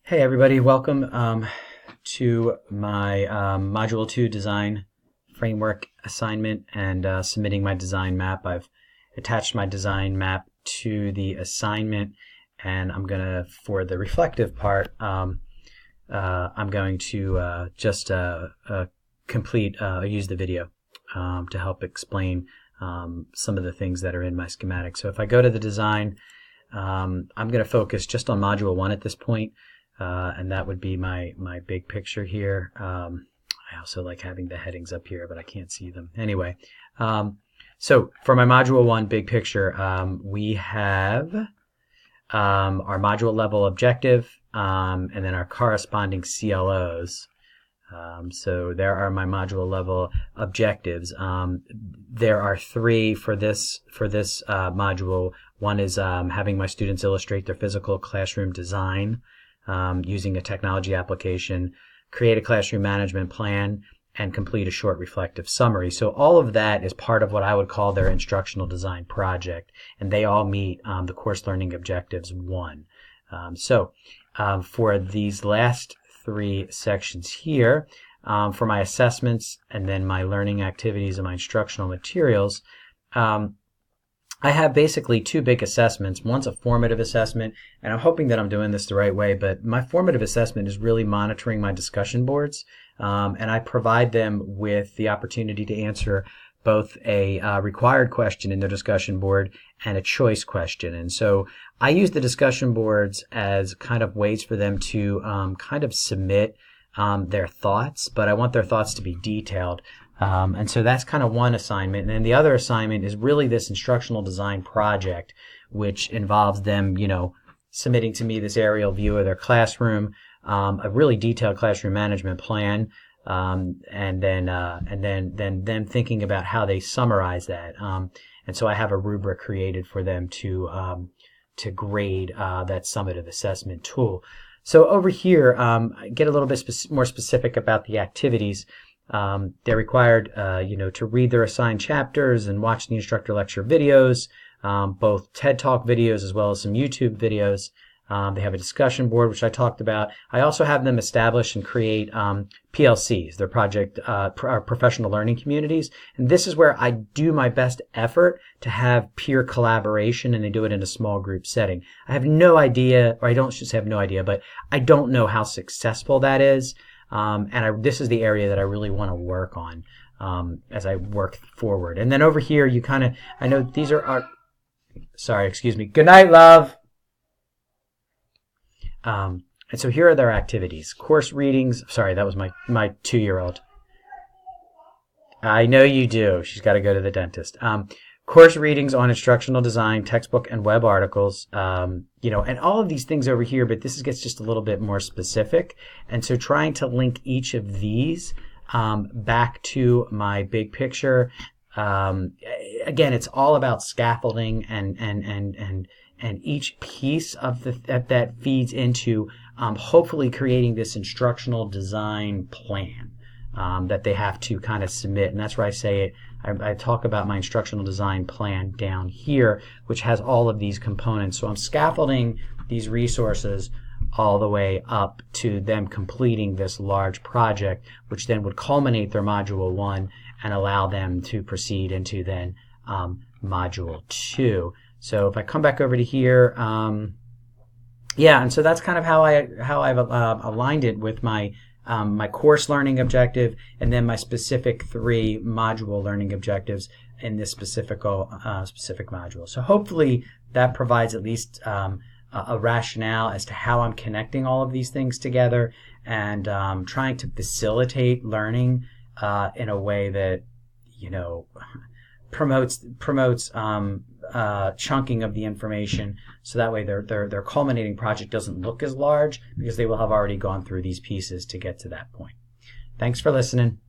Hey everybody, welcome to my Module 2 design framework assignment and submitting my design map. I've attached my design map to the assignment, and I'm going to, for the reflective part, I'm going to just use the video to help explain some of the things that are in my schematic. So if I go to the design, I'm going to focus just on Module 1 at this point. And that would be my big picture here. I also like having the headings up here, but I can't see them. Anyway, so for my Module 1 big picture, we have our module level objective and then our corresponding CLOs. So there are my module level objectives. There are three for this module. One is having my students illustrate their physical classroom design using a technology application, create a classroom management plan, and complete a short reflective summary. So all of that is part of what I would call their instructional design project, and they all meet the course learning objectives 1. For these last three sections here, for my assessments and then my learning activities and my instructional materials, I have basically two big assessments. One's a formative assessment, and I'm hoping that I'm doing this the right way, but my formative assessment is really monitoring my discussion boards, and I provide them with the opportunity to answer both a required question in their discussion board and a choice question. And so I use the discussion boards as kind of ways for them to kind of submit their thoughts, but I want their thoughts to be detailed. And so that's kind of one assignment. And then the other assignment is really this instructional design project, which involves them, submitting to me this aerial view of their classroom, a really detailed classroom management plan, and then them thinking about how they summarize that. And so I have a rubric created for them to grade that summative assessment tool. So over here, get a little bit more specific about the activities. They're required, to read their assigned chapters and watch the instructor lecture videos, both TED Talk videos as well as some YouTube videos. They have a discussion board, which I talked about. I also have them establish and create PLCs, their professional learning communities. And this is where I do my best effort to have peer collaboration, and they do it in a small group setting. I have no idea, or I don't just have no idea, but I don't know how successful that is. This is the area that I really want to work on as I work forward. And then over here, I know these are our, sorry, excuse me. Good night, love. And so here are their activities. Course readings. Sorry, that was my 2-year-old. I know you do. She's got to go to the dentist. Course readings on instructional design, textbook, and web articles, and all of these things over here, but this gets just a little bit more specific. And so trying to link each of these back to my big picture. Again, it's all about scaffolding and each piece of that feeds into hopefully creating this instructional design plan that they have to kind of submit. And that's where I say it. I talk about my instructional design plan down here, which has all of these components. So I'm scaffolding these resources all the way up to them completing this large project, which then would culminate their Module 1 and allow them to proceed into then Module 2. So if I come back over to here, and so that's kind of how I've aligned it with my course learning objective, and then my specific 3 module learning objectives in this specific module. So hopefully that provides at least a rationale as to how I'm connecting all of these things together and trying to facilitate learning in a way that promotes chunking of the information, so that way their culminating project doesn't look as large because they will have already gone through these pieces to get to that point. Thanks for listening.